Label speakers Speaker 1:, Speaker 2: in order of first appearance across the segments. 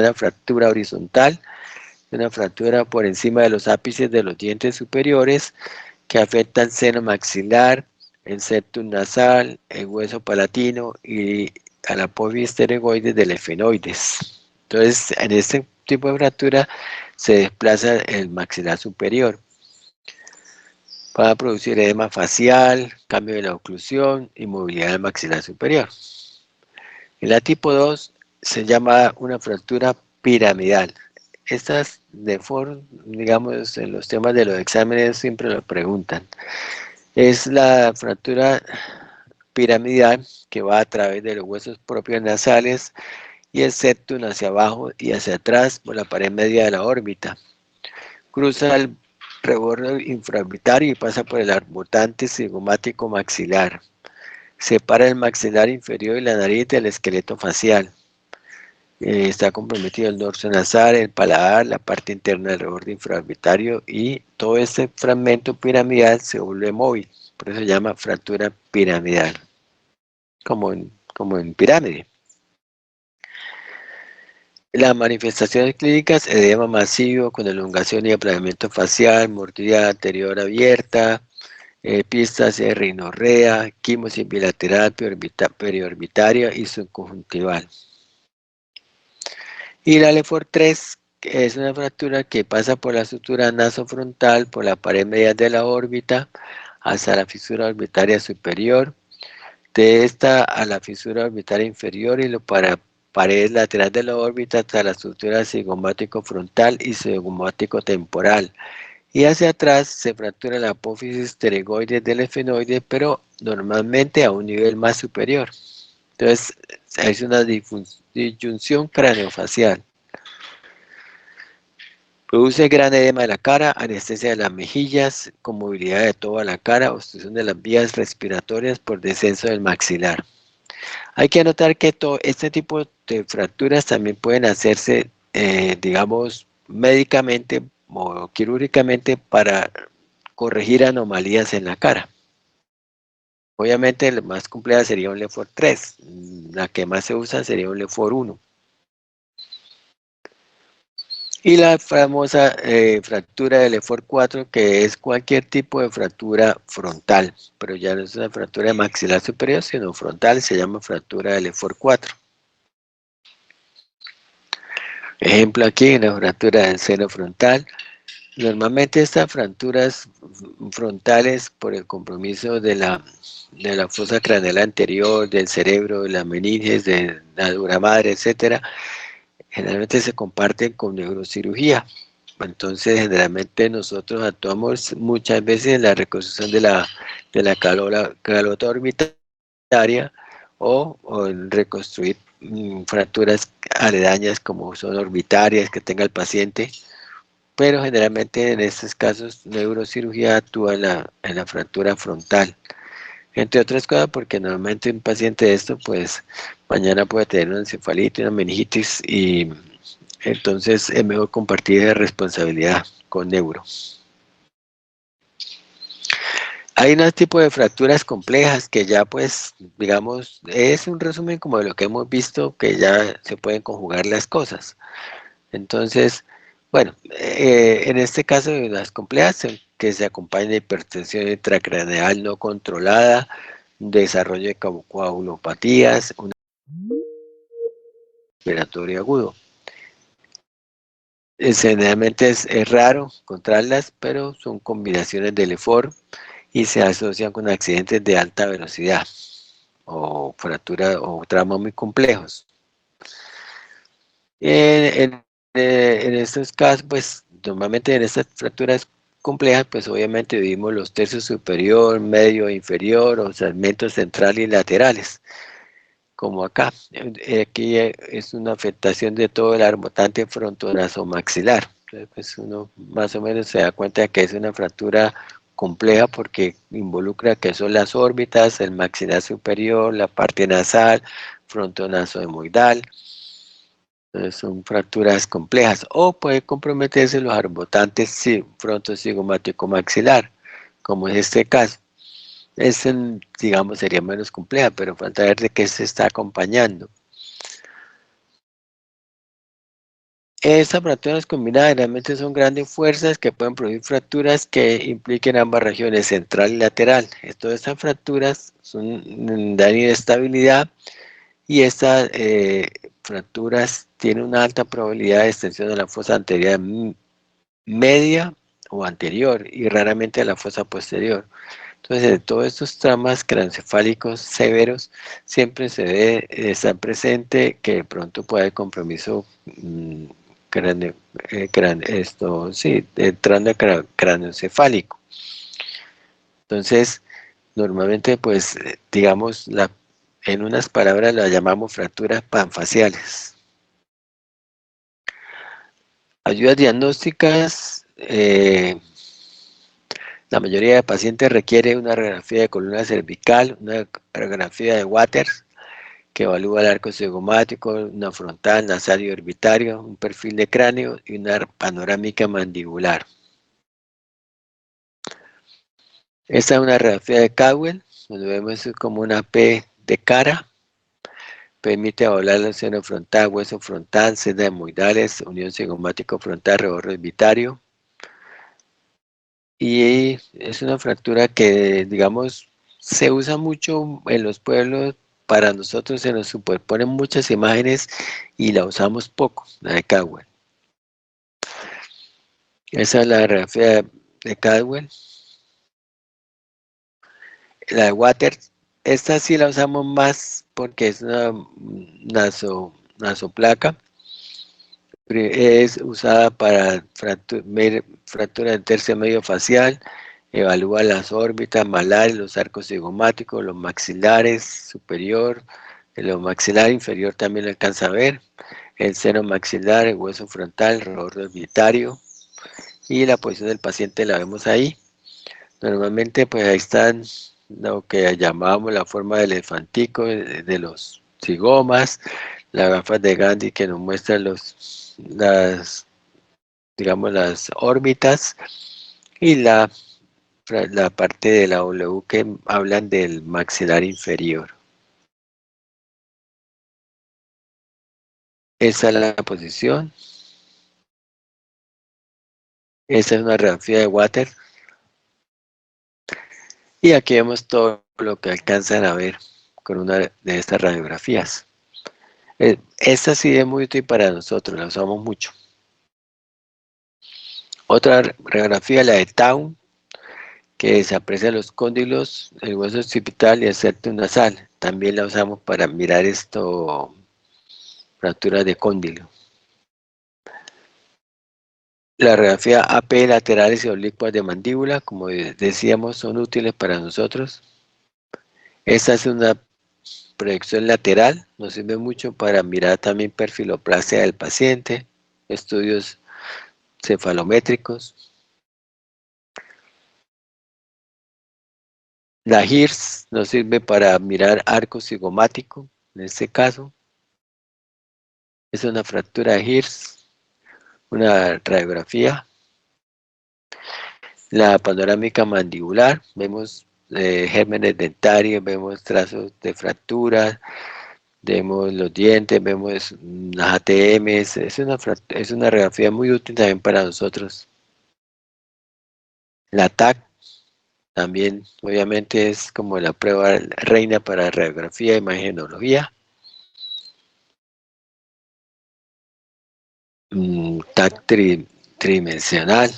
Speaker 1: una fractura horizontal, una fractura por encima de los ápices de los dientes superiores que afecta el seno maxilar, el septum nasal, el hueso palatino y a la apófisis pterygoides del efenoides. Entonces, en este tipo de fractura se desplaza el maxilar superior. Va a producir edema facial, cambio de la oclusión y movilidad del maxilar superior. Y la tipo 2 se llama una fractura piramidal. Estas digamos, en los temas de los exámenes siempre lo preguntan. Es la fractura piramidal que va a través de los huesos propios nasales y el septum hacia abajo y hacia atrás por la pared media de la órbita. Cruza el reborde infraorbitario y pasa por el arbotantes cigomático maxilar. Separa el maxilar inferior y la nariz del esqueleto facial. Está comprometido el dorso nasal, el paladar, la parte interna del reborde infraorbitario y todo este fragmento piramidal se vuelve móvil. Por eso se llama fractura piramidal, como en pirámide. Las manifestaciones clínicas: edema masivo con elongación y aplanamiento facial, mordida anterior abierta, epistasia de rinorrea, quimosis bilateral, periorbitaria y subconjuntival. Y la LEFOR 3 es una fractura que pasa por la estructura nasofrontal, por la pared media de la órbita, hasta la fisura orbitaria superior, de esta a la fisura orbitaria inferior y para pared lateral de la órbita hasta la estructura cigomático frontal y cigomático temporal. Y hacia atrás se fractura la apófisis pterygoides del efenoide, pero normalmente a un nivel más superior. Entonces, es una disyunción craneofacial. Produce gran edema de la cara, anestesia de las mejillas, con movilidad de toda la cara, obstrucción de las vías respiratorias por descenso del maxilar. Hay que anotar que todo este tipo de fracturas también pueden hacerse, digamos, médicamente o quirúrgicamente para corregir anomalías en la cara. Obviamente la más compleja sería un LEFOR 3, la que más se usa sería un LEFOR 1. Y la famosa fractura del LEFOR 4, que es cualquier tipo de fractura frontal, pero ya no es una fractura de maxilar superior, sino frontal, se llama fractura del LEFOR 4. Ejemplo aquí, una fractura del seno frontal. Normalmente estas fracturas frontales, por el compromiso de la fosa craneal anterior, del cerebro, de las meninges, de la dura madre, etcétera, generalmente se comparten con neurocirugía. Entonces, generalmente nosotros actuamos muchas veces en la reconstrucción de la calota orbitaria o en reconstruir fracturas aledañas como son orbitarias que tenga el paciente, pero generalmente en estos casos neurocirugía actúa en la fractura frontal. Entre otras cosas porque normalmente un paciente de esto pues mañana puede tener una encefalitis, una meningitis y entonces es mejor compartir esa responsabilidad con neuro. Hay un tipo de fracturas complejas que ya pues, digamos, es un resumen como de lo que hemos visto, que ya se pueden conjugar las cosas. Entonces, bueno, en este caso de las complejas, que se acompaña de hipertensión intracraneal no controlada, desarrollo de coagulopatías, un respiratorio agudo. Generalmente es raro encontrarlas, pero son combinaciones de LEFOR y se asocian con accidentes de alta velocidad o fractura o traumas muy complejos. En estos casos, pues normalmente en estas fracturas complejas, pues obviamente vivimos los tercios superior, medio e inferior o segmentos central y laterales, como acá. Aquí es una afectación de todo el armotante frontonasomaxilar. Entonces, pues uno más o menos se da cuenta de que es una fractura compleja porque involucra que son las órbitas, el maxilar superior, la parte nasal, frontonasohemoidal. Entonces son fracturas complejas o puede comprometerse los arbotantes frontocigomático maxilar, como es este caso. Digamos, sería menos compleja, pero falta ver de qué se está acompañando. Estas fracturas combinadas generalmente son grandes fuerzas que pueden producir fracturas que impliquen ambas regiones, central y lateral. Todas estas fracturas dan inestabilidad y estas fracturas tienen una alta probabilidad de extensión de la fosa anterior media o anterior y raramente de la fosa posterior. Entonces, en todos estos traumas craneoencefálicos severos siempre se debe estar presente que de pronto puede haber compromiso craneoencefálico. Entonces, normalmente, pues, digamos, en unas palabras las llamamos fracturas panfaciales. Ayudas diagnósticas. La mayoría de pacientes requiere una radiografía de columna cervical, una radiografía de Waters, que evalúa el arco cigomático, una frontal, nasal y orbitario, un perfil de cráneo y una panorámica mandibular. Esta es una radiografía de Caldwell, donde vemos como una P de cara. Permite evaluar el seno frontal, hueso frontal, senda hemoidales, unión cigomático frontal, reborde orbitario. Y es una fractura que, digamos, se usa mucho en los pueblos. Para nosotros se nos superponen muchas imágenes y la usamos poco, la de Caldwell. Esa es la radiografía de Caldwell. La de Waters, esta sí la usamos más porque es una nasoplaca. Es usada para fractura del tercio medio facial, evalúa las órbitas malares, los arcos cigomáticos, los maxilares superior, los maxilar inferior también lo alcanza a ver, el seno maxilar, el hueso frontal, el reborde orbitario, y la posición del paciente la vemos ahí. Normalmente pues ahí están lo que llamábamos la forma del elefantico de los cigomas, las gafas de Gandhi que nos muestran las órbitas, y la parte de la W que hablan del maxilar inferior. Esa es la posición. Esa es una radiografía de Waters. Y aquí vemos todo lo que alcanzan a ver con una de estas radiografías. Esta sí es muy útil para nosotros, la usamos mucho. Otra radiografía, la de Town, que se aprecia los cóndilos, el hueso occipital y el septum nasal. También la usamos para mirar fracturas de cóndilo. La radiografía AP laterales y oblicuas de mandíbula, como decíamos, son útiles para nosotros. Esta es una proyección lateral, nos sirve mucho para mirar también perfiloplasia del paciente, estudios cefalométricos. La HIRS nos sirve para mirar arco cigomático, en este caso. Es una fractura de HIRS, una radiografía. La panorámica mandibular, vemos gérmenes dentarios, vemos trazos de fracturas, vemos los dientes, vemos las ATMs. Es una radiografía muy útil también para nosotros. La TAC también, obviamente, es como la prueba reina para radiografía e imagenología. TAC tridimensional,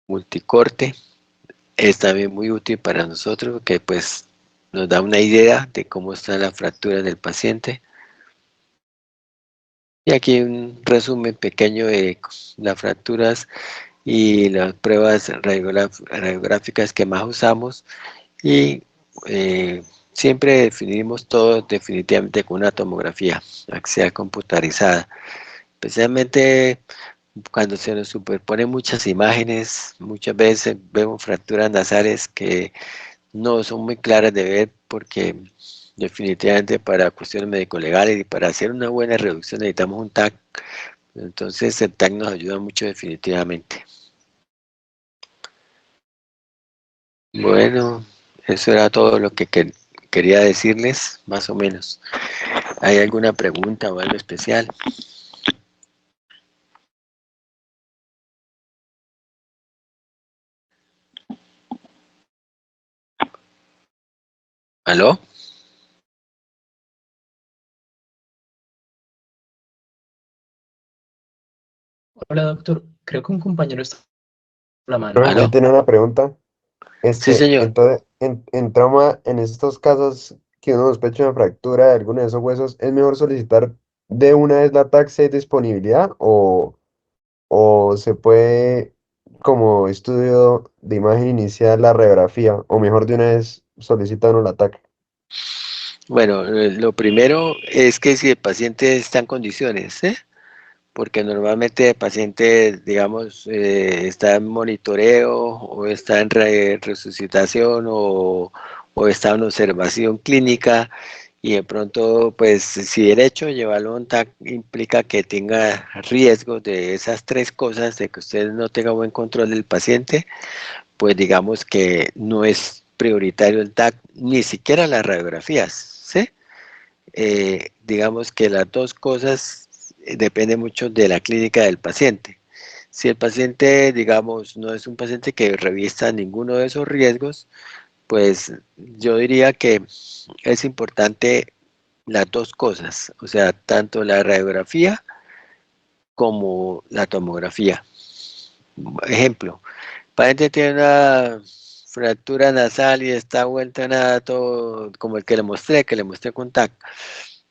Speaker 1: multicorte, es también muy útil para nosotros, que pues nos da una idea de cómo está la fractura del paciente. Y aquí un resumen pequeño de las fracturas y las pruebas radiográficas que más usamos, y siempre definimos todo definitivamente con una tomografía axial computarizada, especialmente cuando se nos superponen muchas imágenes. Muchas veces vemos fracturas nasales que no son muy claras de ver, porque definitivamente para cuestiones médico-legales y para hacer una buena reducción necesitamos un TAC. Entonces el TAC nos ayuda mucho definitivamente. Bueno, eso era todo lo que quería decirles, más o menos. ¿Hay alguna pregunta o algo especial? ¿Aló?
Speaker 2: Hola, doctor. Creo que un compañero está con la mano.
Speaker 3: Ahí
Speaker 1: ¿Aló?
Speaker 3: tiene una pregunta.
Speaker 1: Sí, señor.
Speaker 3: Entonces, en trauma, en estos casos que uno sospecha una fractura de alguno de esos huesos, ¿es mejor solicitar de una vez la taxa de disponibilidad o se puede, como estudio de imagen inicial, la radiografía, o mejor de una vez solicita uno la TAC?
Speaker 1: Bueno, lo primero es que si el paciente está en condiciones, ¿eh? Porque normalmente el paciente, digamos, está en monitoreo o está en resucitación o está en observación clínica y de pronto, pues, si el hecho de llevarlo a un TAC implica que tenga riesgo de esas tres cosas, de que usted no tenga buen control del paciente, pues digamos que no es prioritario el TAC, ni siquiera las radiografías, ¿sí? Digamos que las dos cosas depende mucho de la clínica del paciente. Si el paciente, digamos, no es un paciente que revista ninguno de esos riesgos, pues yo diría que es importante las dos cosas, o sea, tanto la radiografía como la tomografía. Ejemplo, el paciente tiene una fractura nasal y está vuelto a nada todo como el que le mostré con TAC.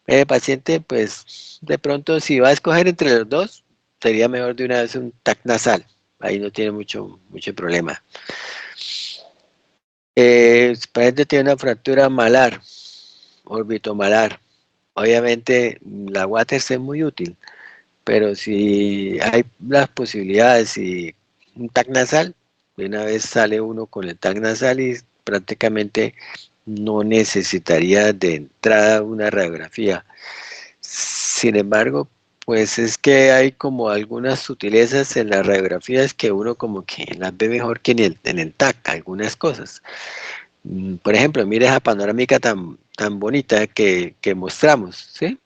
Speaker 1: El paciente, pues, de pronto, si va a escoger entre los dos, sería mejor de una vez un TAC nasal. Ahí no tiene mucho problema. El paciente tiene una fractura malar, orbitomalar. Obviamente, la Waters es muy útil, pero si hay las posibilidades y un TAC nasal, de una vez sale uno con el TAC nasal y prácticamente no necesitaría de entrada una radiografía. Sin embargo, pues es que hay como algunas sutilezas en las radiografías que uno como que las ve mejor que en el TAC, algunas cosas. Por ejemplo, mire esa panorámica tan bonita que mostramos, ¿sí?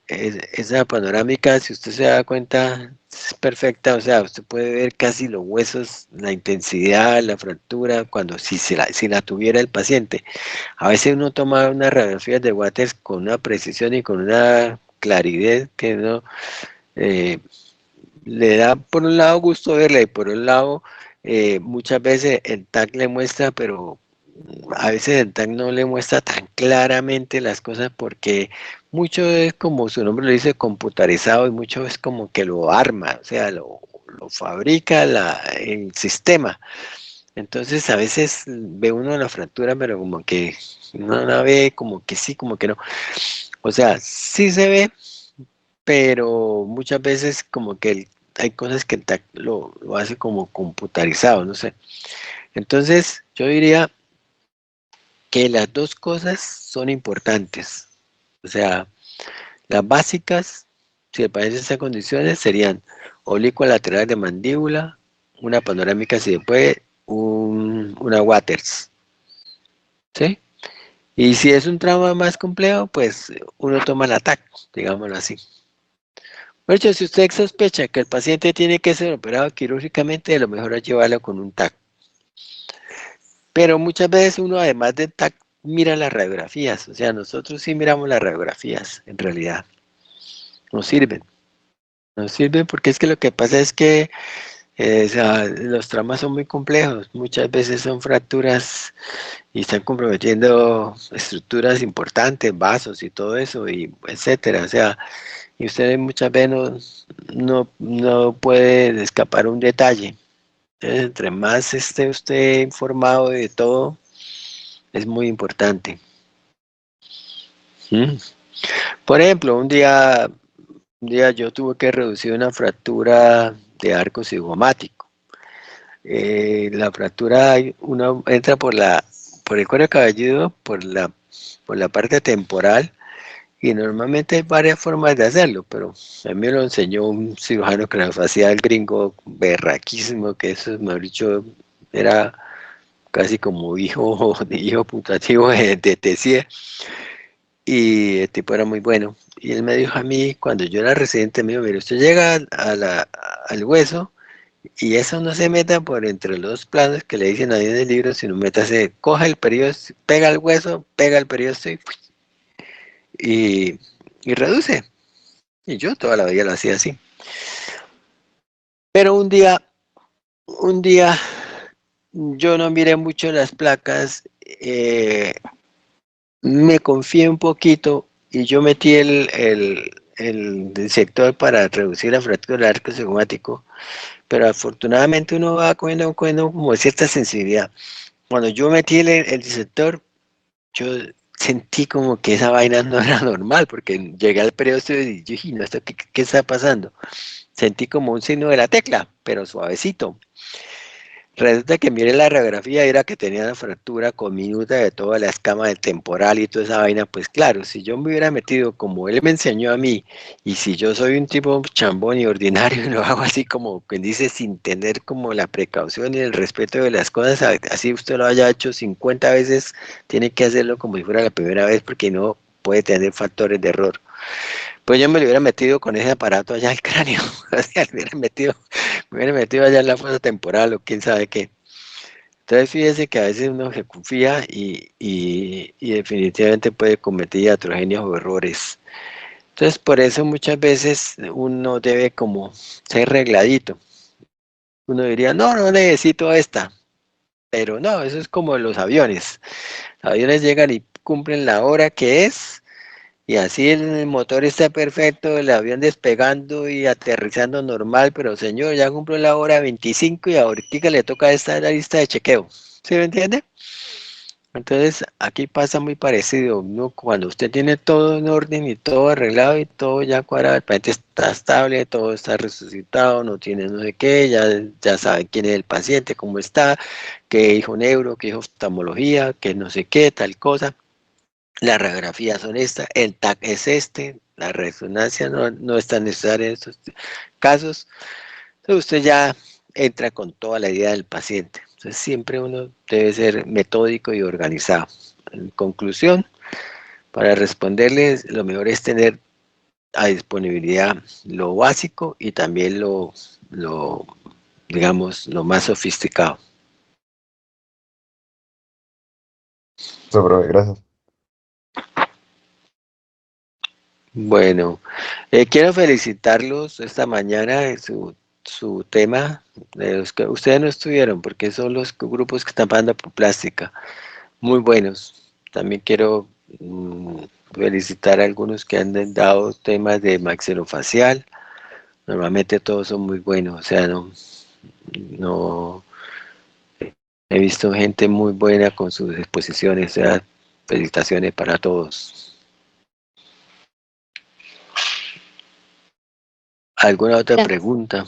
Speaker 1: Esa panorámica, si usted se da cuenta, es perfecta, o sea, usted puede ver casi los huesos, la intensidad, la fractura, cuando si la tuviera el paciente. A veces uno toma unas radiografías de Waters con una precisión y con una claridad que no le da por un lado gusto verla y por un lado muchas veces el TAC le muestra, pero a veces el TAC no le muestra tan claramente las cosas porque mucho es como su nombre lo dice, computarizado y mucho es como que lo arma, o sea, lo fabrica el sistema. Entonces a veces ve uno la fractura, pero como que no la ve, como que sí, como que no. O sea, sí se ve, pero muchas veces como que hay cosas que el TAC lo hace como computarizado, no sé. Entonces yo diría que las dos cosas son importantes. O sea, las básicas, si le parecen esas condiciones, serían oblicuo lateral de mandíbula, una panorámica si se puede, una Waters, ¿sí? Y si es un trauma más complejo, pues uno toma el TAC, digámoslo así. De hecho, si usted sospecha que el paciente tiene que ser operado quirúrgicamente, lo mejor es llevarlo con un TAC. Pero muchas veces uno, además del TAC, mira las radiografías. O sea, nosotros sí miramos las radiografías, en realidad. Nos sirven. Nos sirven porque es que lo que pasa es que o sea, los traumas son muy complejos. Muchas veces son fracturas y están comprometiendo estructuras importantes, vasos y todo eso, y etcétera. O sea, y usted muchas veces no puede escapar un detalle. Entonces, entre más esté usted informado de todo, es muy importante. ¿Mm? Por ejemplo, un día yo tuve que reducir una fractura de arco cigomático. La fractura, uno entra por el cuero cabelludo, por la parte temporal, y normalmente hay varias formas de hacerlo, pero a mí me lo enseñó un cirujano craneofacial gringo berraquísimo, que eso, mejor dicho, era casi como hijo putativo de Tessier, y el tipo era muy bueno. Y él me dijo a mí, cuando yo era residente, me dijo, mire, usted llega al hueso Y eso no se meta por entre los planos que le dicen ahí en el libro, sino métase, coja el periódico, pega el hueso, pega el periódico y reduce. Y yo toda la vida lo hacía así. Pero un día yo no miré mucho las placas, me confié un poquito y yo metí el sector para reducir la fractura del arco segumático, pero afortunadamente uno va cogiendo como cierta sensibilidad. Cuando yo metí el disector, yo sentí como que esa vaina no era normal, porque llegué al periodo y yo dije, no, ¿esto qué está pasando? Sentí como un signo de la tecla, pero suavecito. Resulta que mire la radiografía, era que tenía una fractura con minuta de toda la escama del temporal y toda esa vaina. Pues claro, si yo me hubiera metido como él me enseñó a mí, y si yo soy un tipo chambón y ordinario y lo hago así como quien dice, sin tener como la precaución y el respeto de las cosas, así usted lo haya hecho 50 veces, tiene que hacerlo como si fuera la primera vez, porque no puede tener factores de error. Pues yo me lo hubiera metido con ese aparato allá al cráneo, o sea, me hubiera metido allá en la fosa temporal o quién sabe qué. Entonces fíjese que a veces uno se confía y definitivamente puede cometer iatrogenias o errores. Entonces por eso muchas veces uno debe como ser regladito. Uno diría, no, no necesito esta, pero no, eso es como los aviones. Los aviones llegan y cumplen la hora que es, y así el motor está perfecto, el avión despegando y aterrizando normal, pero señor, ya cumplió la hora 25 y ahorita le toca esta la lista de chequeo. ¿Sí me entiende? Entonces, aquí pasa muy parecido, ¿no? Cuando usted tiene todo en orden y todo arreglado y todo ya cuadrado, el paciente está estable, todo está resucitado, no tiene no sé qué, ya sabe quién es el paciente, cómo está, qué dijo neuro, qué dijo oftalmología, qué no sé qué, tal cosa. Las radiografías son estas, el TAC es este, la resonancia no es tan necesaria en estos casos. Entonces usted ya entra con toda la idea del paciente. Entonces siempre uno debe ser metódico y organizado. En conclusión, para responderles, lo mejor es tener a disponibilidad lo básico y también lo digamos, lo más sofisticado.
Speaker 3: Eso, profe, gracias.
Speaker 1: Bueno, quiero felicitarlos esta mañana en su tema, de los que ustedes no estuvieron, porque son los grupos que están pasando por plástica, muy buenos. También quiero felicitar a algunos que han dado temas de maxilofacial. Normalmente todos son muy buenos, o sea, no he visto gente muy buena con sus exposiciones, o sea, felicitaciones para todos. ¿Alguna otra
Speaker 4: Gracias.
Speaker 1: pregunta?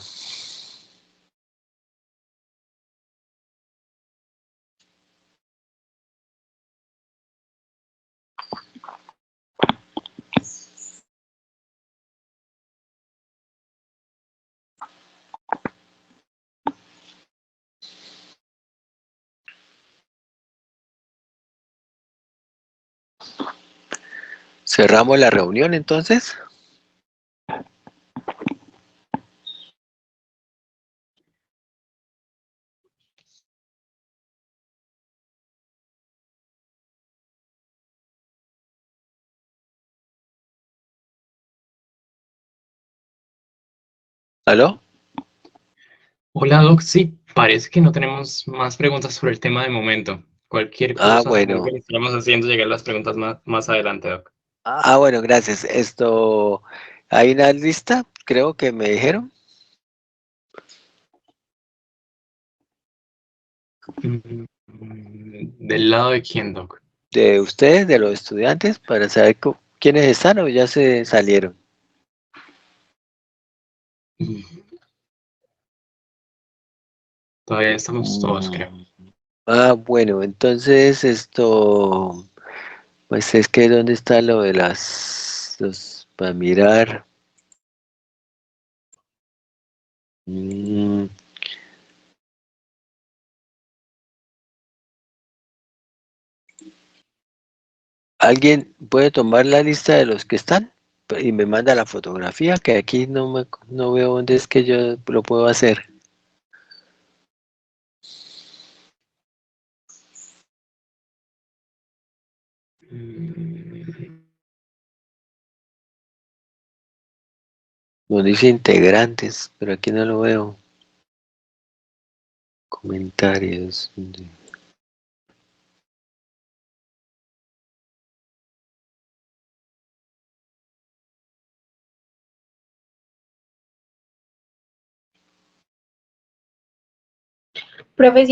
Speaker 1: ¿Cerramos la reunión entonces? ¿Aló?
Speaker 2: Hola, Doc. Sí, parece que no tenemos más preguntas sobre el tema de momento. Cualquier
Speaker 1: Ah,
Speaker 2: cosa, muy
Speaker 1: bueno.
Speaker 2: bien, estamos haciendo llegar las preguntas más adelante, Doc.
Speaker 1: Bueno, gracias. Hay una lista, creo que me dijeron,
Speaker 2: ¿Del lado de quién, Doc?
Speaker 1: de ustedes, de los estudiantes, para saber quiénes están o ya se salieron.
Speaker 2: Todavía estamos todos, creo.
Speaker 1: Bueno, entonces pues es que ¿dónde está lo de para mirar? Mm, ¿Alguien puede tomar la lista de los que están? Y me manda la fotografía, que aquí no veo dónde es que yo lo puedo hacer. Nos dice integrantes, pero aquí no lo veo. Comentarios.
Speaker 4: Profe,